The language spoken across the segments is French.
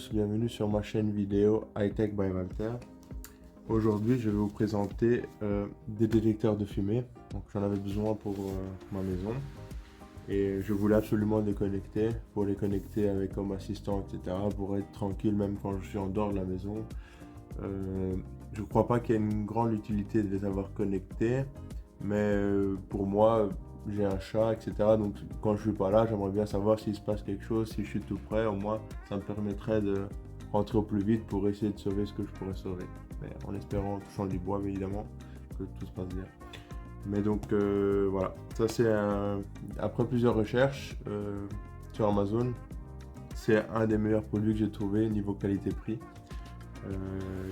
tous, bienvenue sur ma chaîne vidéo High-Tech by Walter. Aujourd'hui, je vais vous présenter des détecteurs de fumée. Donc, j'en avais besoin pour ma maison et je voulais absolument les connecter pour les connecter avec Home Assistant, etc. pour être tranquille même quand je suis en dehors de la maison. Je ne crois pas qu'il y ait une grande utilité de les avoir connectés, mais pour moi, j'ai un chat, etc. Donc quand je suis pas là, j'aimerais bien savoir s'il se passe quelque chose, si je suis tout près, au moins ça me permettrait de rentrer au plus vite pour essayer de sauver ce que je pourrais sauver. Mais en espérant, touchant du bois évidemment, que tout se passe bien. Mais donc voilà, ça c'est après plusieurs recherches sur Amazon, c'est un des meilleurs produits que j'ai trouvé niveau qualité-prix.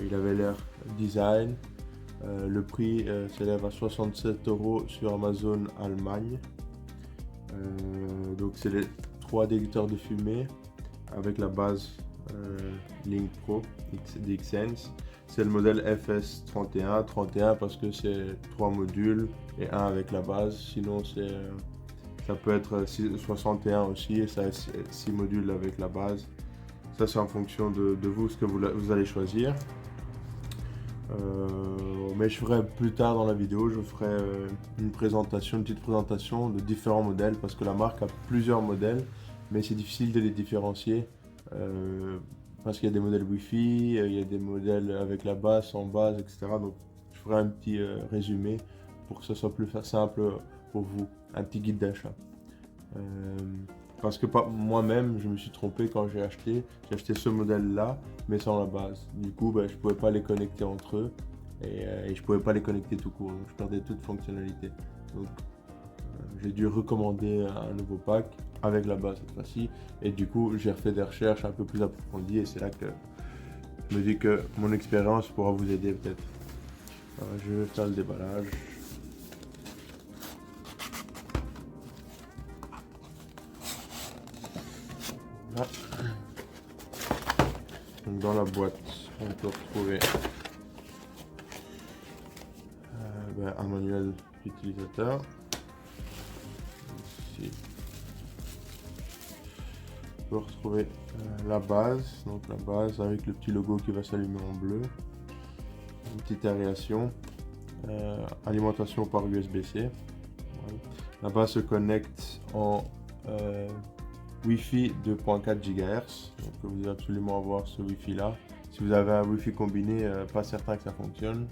Il avait l'air design. Le prix s'élève à 67 € sur Amazon Allemagne. Donc c'est les 3 détecteurs de fumée avec la base Link Pro DXSense. C'est le modèle FS31, 31 parce que c'est 3 modules et 1 avec la base. Sinon ça peut être 61 aussi et ça a 6 modules avec la base. Ça c'est en fonction de vous, ce que vous allez choisir. Mais je ferai plus tard dans la vidéo, je ferai une petite présentation de différents modèles parce que la marque a plusieurs modèles, mais c'est difficile de les différencier parce qu'il y a des modèles Wi-Fi, il y a des modèles avec la base, sans base, etc. Donc je ferai un petit résumé pour que ce soit plus simple pour vous, un petit guide d'achat. Parce que moi-même, je me suis trompé quand j'ai acheté ce modèle-là, mais sans la base. Du coup, je ne pouvais pas les connecter entre eux et je ne pouvais pas les connecter tout court. Donc, je perdais toute fonctionnalité. Donc, j'ai dû recommander un nouveau pack avec la base cette fois-ci. Et du coup, j'ai refait des recherches un peu plus approfondies et c'est là que je me dis que mon expérience pourra vous aider peut-être. Je vais faire le déballage. Là. Donc dans la boîte, on peut retrouver un manuel d'utilisateur. Ici, on peut retrouver la base, donc la base avec le petit logo qui va s'allumer en bleu, une petite aération, alimentation par USB-C. Ouais. La base se connecte en Wi-Fi 2.4 GHz, donc vous devez absolument avoir ce Wi-Fi là. Si vous avez un Wi-Fi combiné, pas certain que ça fonctionne.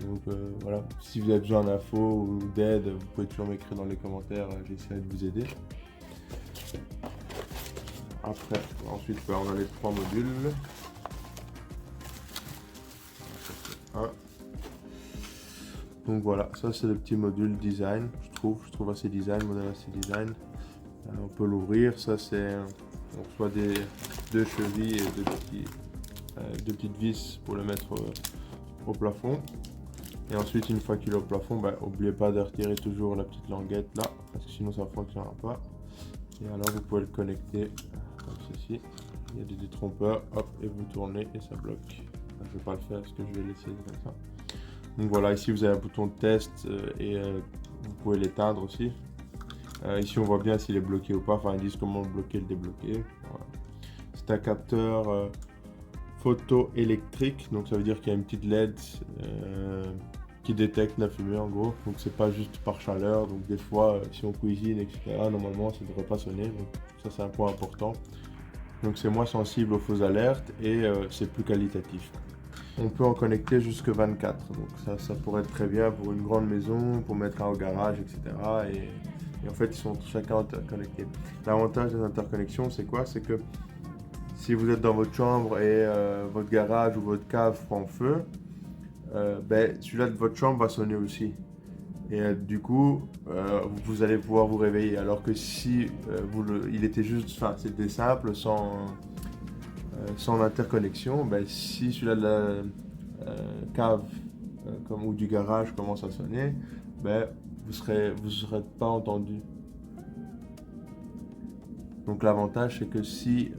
Donc voilà, si vous avez besoin d'infos ou d'aide, vous pouvez toujours m'écrire dans les commentaires, j'essaierai de vous aider. Après, ensuite on a les 3 modules. Donc voilà, ça c'est le petit module design, je trouve assez design, modèle assez design. On peut l'ouvrir, ça c'est, on reçoit deux chevilles et deux petites vis pour le mettre au plafond. Et ensuite, une fois qu'il est au plafond, n'oubliez pas de retirer toujours la petite languette là, parce que sinon ça ne fonctionnera pas. Et alors vous pouvez le connecter comme ceci. Il y a des détrompeurs, hop, et vous tournez et ça bloque. Je ne vais pas le faire parce que je vais laisser comme ça. Donc voilà, ici vous avez un bouton de test et vous pouvez l'éteindre aussi. Ici on voit bien s'il est bloqué ou pas, enfin ils disent comment le bloquer, le débloquer. Voilà. C'est un capteur photoélectrique, donc ça veut dire qu'il y a une petite LED qui détecte la fumée en gros. Donc c'est pas juste par chaleur, donc des fois si on cuisine etc, normalement ça ne devrait pas sonner, donc ça c'est un point important. Donc c'est moins sensible aux fausses alertes et c'est plus qualitatif. On peut en connecter jusque 24, donc ça pourrait être très bien pour une grande maison, pour mettre un au garage, etc. Et en fait, ils sont chacun interconnectés. L'avantage des interconnexions, c'est quoi? C'est que si vous êtes dans votre chambre et votre garage ou votre cave prend feu, celui-là de votre chambre va sonner aussi. Et du coup, vous allez pouvoir vous réveiller. Alors que si il était juste, enfin, c'était simple, sans interconnexion, si celui-là de la cave ou du garage commence à sonner, vous serez pas entendu. Donc l'avantage c'est que si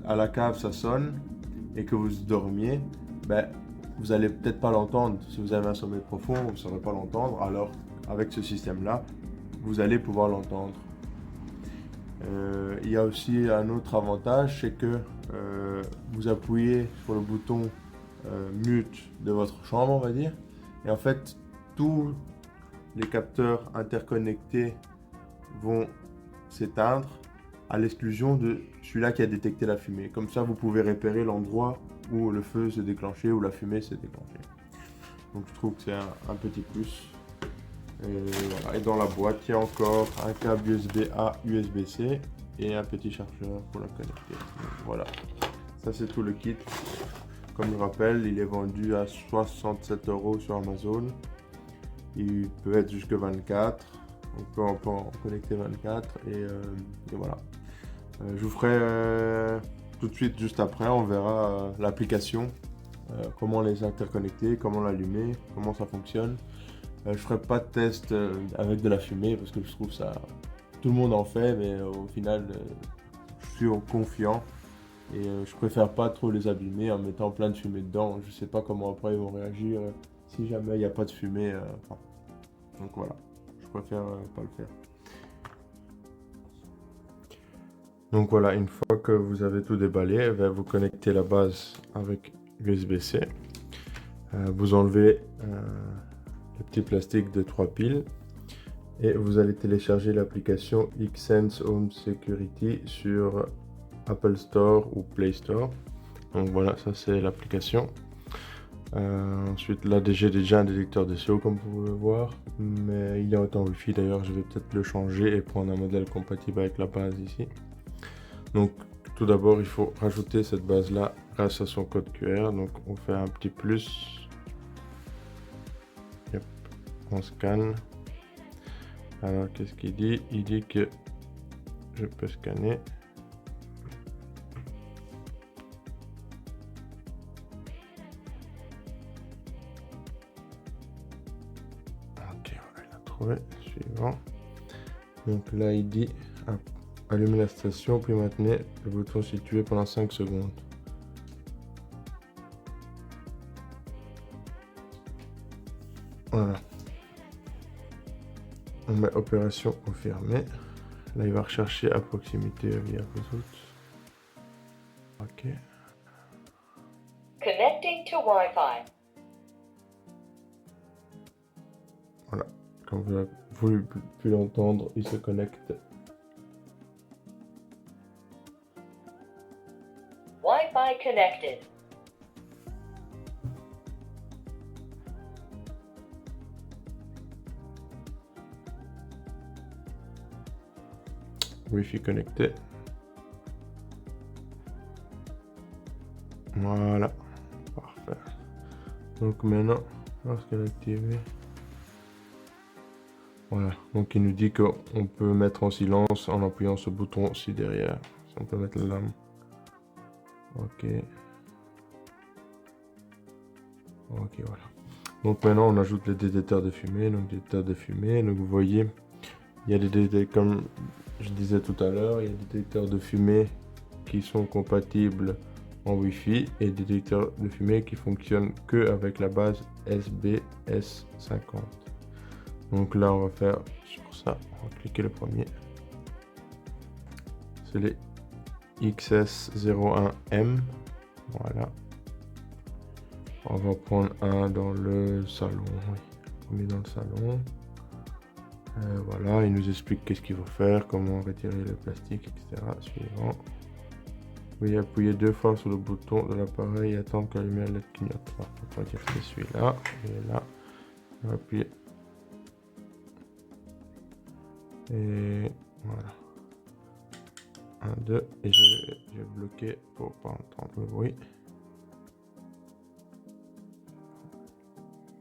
à la cave ça sonne et que vous dormiez, vous allez peut-être pas l'entendre. Si vous avez un sommeil profond, vous ne saurez pas l'entendre, alors avec ce système-là, vous allez pouvoir l'entendre. Il y a aussi un autre avantage, c'est que vous appuyez sur le bouton mute de votre chambre, on va dire, et en fait, tous les capteurs interconnectés vont s'éteindre à l'exclusion de celui-là qui a détecté la fumée. Comme ça, vous pouvez repérer l'endroit où le feu s'est déclenché, où la fumée s'est déclenchée. Donc je trouve que c'est un petit plus. Voilà. Et dans la boîte, il y a encore un câble USB-A, USB-C et un petit chargeur pour la connecter. Donc, voilà, ça c'est tout le kit. Comme je rappelle, il est vendu à 67 € sur Amazon. Il peut être jusque 24. On peut en connecter 24 et voilà. Je vous ferai tout de suite, juste après, on verra l'application, comment les interconnecter, comment l'allumer, comment ça fonctionne. Je ferai pas de test avec de la fumée parce que je trouve ça, tout le monde en fait, mais au final, je suis confiant et je préfère pas trop les abîmer en mettant plein de fumée dedans. Je sais pas comment après ils vont réagir si jamais il n'y a pas de fumée. Donc voilà, je préfère pas le faire. Donc voilà, une fois que vous avez tout déballé, vous connectez la base avec USB-C. Vous enlevez le petit plastique de 3 piles et vous allez télécharger l'application Xsense Home Security sur Apple Store ou Play Store. Donc voilà, ça c'est l'application. Ensuite, là j'ai déjà un détecteur de CO comme vous pouvez le voir, mais il est en Wi-Fi. D'ailleurs, je vais peut-être le changer et prendre un modèle compatible avec la base ici. Donc tout d'abord, il faut rajouter cette base là grâce à son code QR. Donc on fait un petit plus. Yep. On scanne. Alors qu'est-ce qu'il dit? Il dit que je peux scanner. Ok, on l'a trouvé. Suivant. Donc là il dit allumer la station puis maintenez le bouton situé pendant 5 secondes. Voilà. On met opération confirmée. Là il va rechercher à proximité via Bluetooth. Ok. Connecting to Wi-Fi. Voilà. Comme vous avez pu l'entendre, il se connecte. Wi-Fi connected. Wi-Fi connecté. Voilà. Parfait. Donc maintenant, lorsqu'elle est activée. Voilà. Donc il nous dit qu'on peut mettre en silence en appuyant ce bouton ci derrière. On peut mettre la lame. Ok. Ok, voilà. Donc maintenant on ajoute les détecteurs de fumée. Donc détecteurs de fumée. Donc vous voyez, il y a des détecteurs, comme je disais tout à l'heure, il y a des détecteurs de fumée qui sont compatibles en Wi-Fi et des détecteurs de fumée qui fonctionnent que avec la base SBS50. Donc là on va faire sur ça, on va cliquer le premier. C'est les XS01M. Voilà. On va prendre un dans le salon. Oui. On met dans le salon. Voilà, il nous explique qu'est-ce qu'il faut faire, comment retirer le plastique, etc. Suivant. Oui, appuyez 2 fois sur le bouton de l'appareil et attendre que la lumière LED clignote. On va dire que c'est celui-là. Et là, on va appuyer. Et voilà. 1, 2. Et je vais bloquer pour pas entendre le bruit.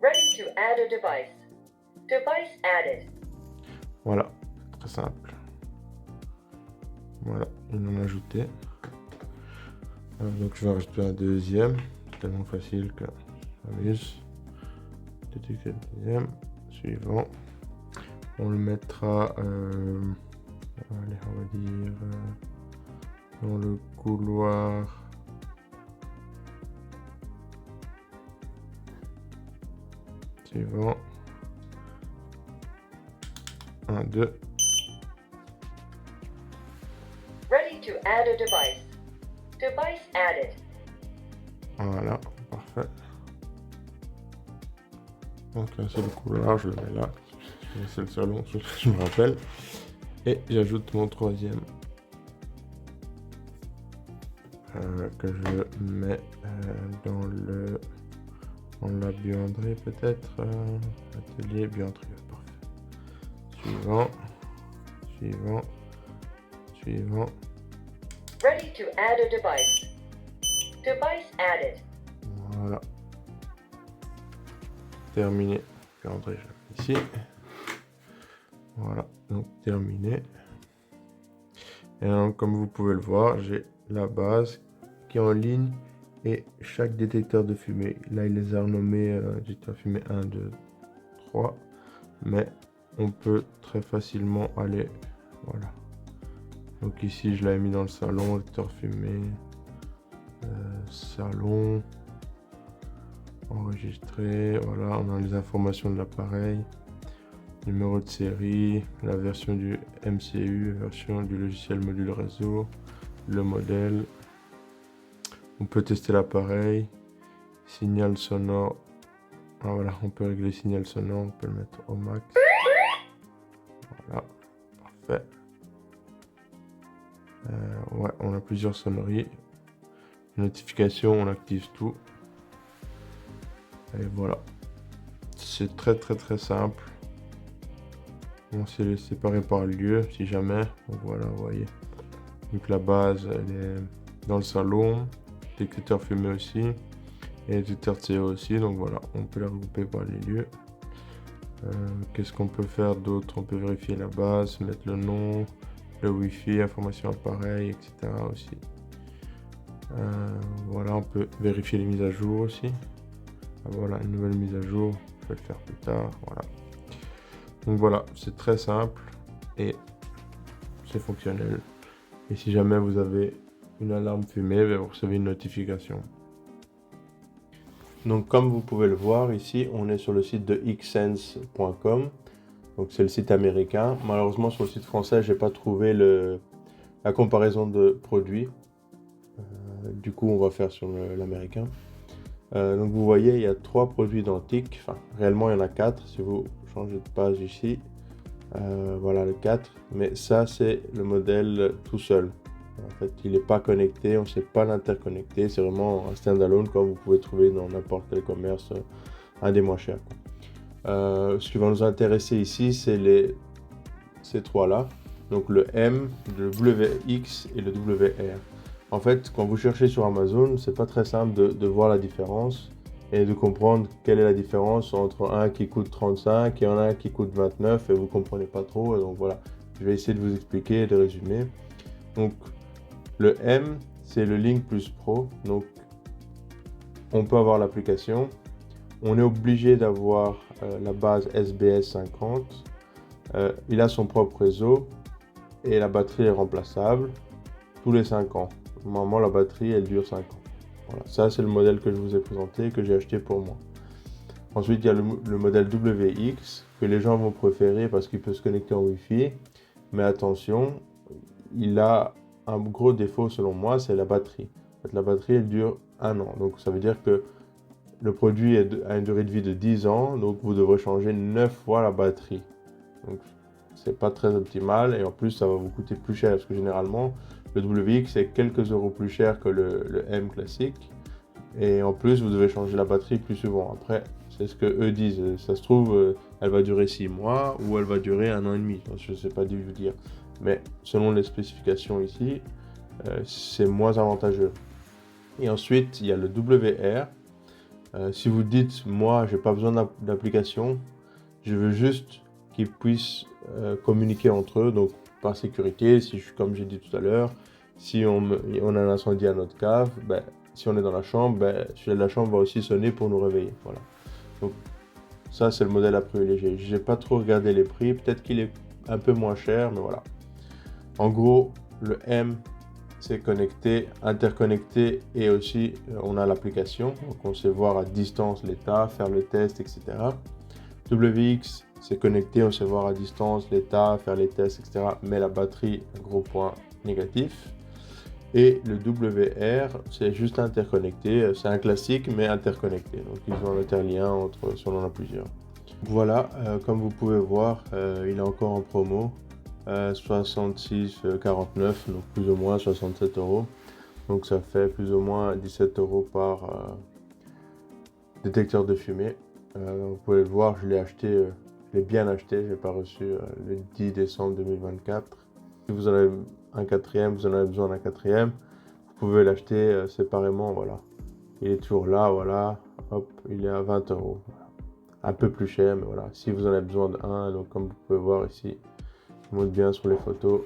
Ready to add a device. Device added. Voilà, très simple. Voilà, il en a ajouté. Donc je vais rajouter un deuxième. C'est tellement facile que ça m'amuse. Détecter le deuxième. Suivant. On le mettra, allez, on va dire, dans le couloir. Suivant. 1, 2. Ready to add a device. Device added. Voilà, parfait. Donc là c'est le couloir, je le mets là. C'est le salon, je me rappelle. Et j'ajoute mon troisième. Que je mets dans la buanderie peut-être. Atelier buanderie, parfait. Suivant. Ready to add a device. Device added. Voilà. Terminé. Buanderie, je la mets ici. Voilà, donc terminé. Et donc, comme vous pouvez le voir, j'ai la base qui est en ligne et chaque détecteur de fumée. Là, il les a renommés détecteur fumée 1, 2, 3. Mais on peut très facilement aller. Voilà. Donc ici, je l'avais mis dans le salon, détecteur fumée, salon, enregistré. Voilà, on a les informations de l'appareil. Numéro de série, la version du MCU, version du logiciel module réseau, le modèle. On peut tester l'appareil, signal sonore. Ah, voilà, on peut régler le signal sonore, on peut le mettre au max. Voilà, parfait. Ouais, on a plusieurs sonneries. Notification, on active tout. Et voilà. C'est très simple. On s'est les séparer par lieu, si jamais. Donc voilà, vous voyez. Donc la base, elle est dans le salon. Détecteur fumée aussi. Et détecteur de CO aussi. Donc voilà, on peut les regrouper par les lieux. Qu'est-ce qu'on peut faire d'autre? On peut vérifier la base, mettre le nom, le Wi-Fi, information appareil, etc. aussi. Voilà, on peut vérifier les mises à jour aussi. Voilà, une nouvelle mise à jour. Je vais le faire plus tard. Voilà. Donc voilà, c'est très simple et c'est fonctionnel. Et si jamais vous avez une alarme fumée, vous recevez une notification. Donc comme vous pouvez le voir ici, on est sur le site de xsense.com. Donc c'est le site américain. Malheureusement sur le site français, j'ai pas trouvé la comparaison de produits. Du coup, on va faire sur l'américain. Donc vous voyez, il y a 3 produits identiques. Enfin, réellement, il y en a 4 si vous changez de page ici. Voilà le 4. Mais ça, c'est le modèle tout seul. En fait, il n'est pas connecté, on ne sait pas l'interconnecter. C'est vraiment un standalone comme vous pouvez trouver dans n'importe quel commerce, un des moins chers. Ce qui va nous intéresser ici, c'est ces 3-là. Donc le M, le WX et le WR. En fait, quand vous cherchez sur Amazon, c'est pas très simple de voir la différence et de comprendre quelle est la différence entre un qui coûte 35 et un qui coûte 29 et vous comprenez pas trop. Et donc voilà, je vais essayer de vous expliquer et de résumer. Donc le M, c'est le Link Plus Pro. Donc on peut avoir l'application. On est obligé d'avoir la base SBS 50. Il a son propre réseau et la batterie est remplaçable tous les 5 ans. Normalement, la batterie, elle dure 5 ans. Voilà. Ça, c'est le modèle que je vous ai présenté, que j'ai acheté pour moi. Ensuite, il y a le modèle WX, que les gens vont préférer parce qu'il peut se connecter en Wi-Fi. Mais attention, il a un gros défaut selon moi, c'est la batterie. En fait, la batterie, elle dure 1 an. Donc, ça veut dire que le produit a une durée de vie de 10 ans. Donc, vous devrez changer 9 fois la batterie. Donc, c'est pas très optimal. Et en plus, ça va vous coûter plus cher. Parce que généralement, le WX est quelques euros plus cher que le M classique. Et en plus, vous devez changer la batterie plus souvent. Après, c'est ce que eux disent. Ça se trouve, elle va durer 6 mois ou elle va durer 1 an et demi. Je ne sais pas vous dire. Mais selon les spécifications ici, c'est moins avantageux. Et ensuite, il y a le WR. Si vous dites, moi, j'ai pas besoin d'application, je veux juste qu'ils puissent communiquer entre eux. Donc, par sécurité, comme j'ai dit tout à l'heure, si on a un incendie à notre cave, si on est dans la chambre, la chambre va aussi sonner pour nous réveiller. Voilà. Donc ça, c'est le modèle à privilégier. Je n'ai pas trop regardé les prix, peut-être qu'il est un peu moins cher, mais voilà. En gros, le M, c'est connecté, interconnecté et aussi on a l'application. Donc on sait voir à distance l'état, faire le test, etc. WX, c'est connecté, on sait voir à distance l'état, faire les tests, etc. Mais la batterie, un gros point négatif. Et le WR, c'est juste interconnecté, c'est un classique mais interconnecté. Donc ils ont un interlien entre, si on en a plusieurs. Voilà, comme vous pouvez voir, il est encore en promo, 66,49, donc plus ou moins 67 €. Donc ça fait plus ou moins 17 € par détecteur de fumée. Vous pouvez le voir, je l'ai acheté, je l'ai bien acheté, je l'ai pas reçu le 10 décembre 2024. Si vous en avez un quatrième, vous en avez besoin d'un quatrième, vous pouvez l'acheter séparément, voilà. Il est toujours là, voilà, hop, il est à 20 €. Voilà. Un peu plus cher, mais voilà, si vous en avez besoin d'un, donc comme vous pouvez voir ici, je montre bien sur les photos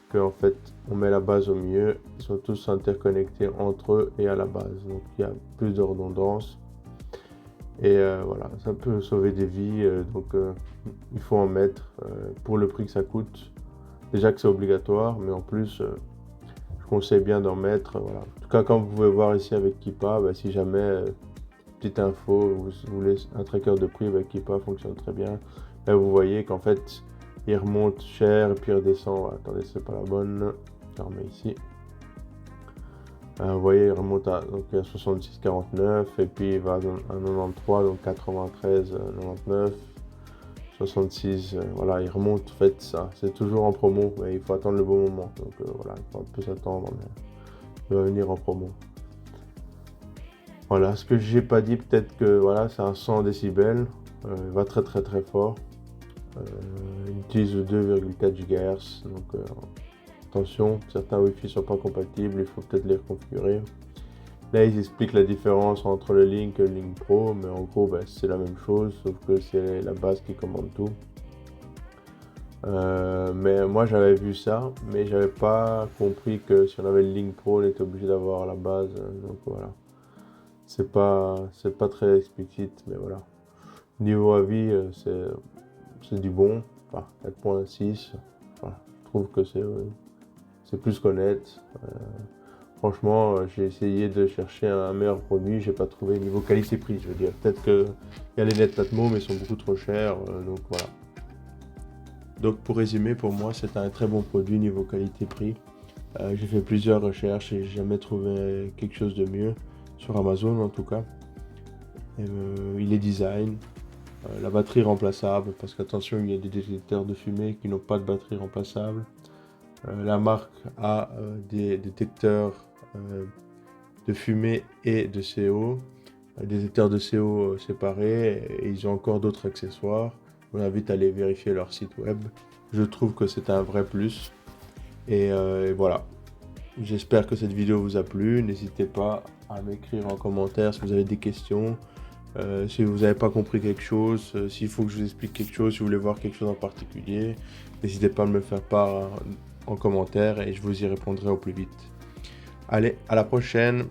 que en fait, on met la base au milieu, ils sont tous interconnectés entre eux et à la base, donc il y a plus de redondance. Et voilà, ça peut sauver des vies, donc il faut en mettre pour le prix que ça coûte. Déjà que c'est obligatoire, mais en plus, je conseille bien d'en mettre. Voilà. En tout cas, comme vous pouvez voir ici avec Keepa, bah, si jamais, petite info, vous voulez un tracker de prix, bah, Keepa fonctionne très bien. Là, vous voyez qu'en fait, il remonte cher et puis il redescend. Attendez, c'est pas la bonne. Je remets ici. Vous voyez, il remonte à 66,49 et puis il va à 93, donc 93,99, 66, voilà, il remonte. En fait, ça, c'est toujours en promo, mais il faut attendre le bon moment. Donc voilà, il faut un peu s'attendre, mais il va venir en promo. Voilà, ce que j'ai pas dit, peut-être que voilà, c'est un 100 décibels, il va très fort. Il utilise 2,4 GHz, donc attention, certains Wi-Fi sont pas compatibles, il faut peut-être les reconfigurer. Là, ils expliquent la différence entre le Link et le Link Pro, mais en gros, bah, c'est la même chose, sauf que c'est la base qui commande tout. Mais moi, j'avais vu ça, mais j'avais pas compris que si on avait le Link Pro, on était obligé d'avoir la base. Donc voilà, c'est pas très explicite, mais voilà. Niveau avis, c'est du bon, enfin 4.6. Voilà, je trouve que c'est plus qu'honnête. Franchement, j'ai essayé de chercher un meilleur produit, j'ai pas trouvé niveau qualité-prix, je veux dire. Peut-être qu'il y a les Net Atmo, mais ils sont beaucoup trop chers, donc voilà. Donc pour résumer, pour moi, c'est un très bon produit niveau qualité-prix. J'ai fait plusieurs recherches et j'ai jamais trouvé quelque chose de mieux, sur Amazon en tout cas. Il est design, la batterie remplaçable, parce qu'attention, il y a des détecteurs de fumée qui n'ont pas de batterie remplaçable. La marque a des détecteurs de fumée et de CO, des détecteurs de CO séparés, et ils ont encore d'autres accessoires. Je vous invite à aller vérifier leur site web. Je trouve que c'est un vrai plus. Et voilà. J'espère que cette vidéo vous a plu. N'hésitez pas à m'écrire en commentaire si vous avez des questions. Si vous n'avez pas compris quelque chose, s'il faut que je vous explique quelque chose, si vous voulez voir quelque chose en particulier, n'hésitez pas à me le faire part en commentaire et je vous y répondrai au plus vite. Allez, à la prochaine!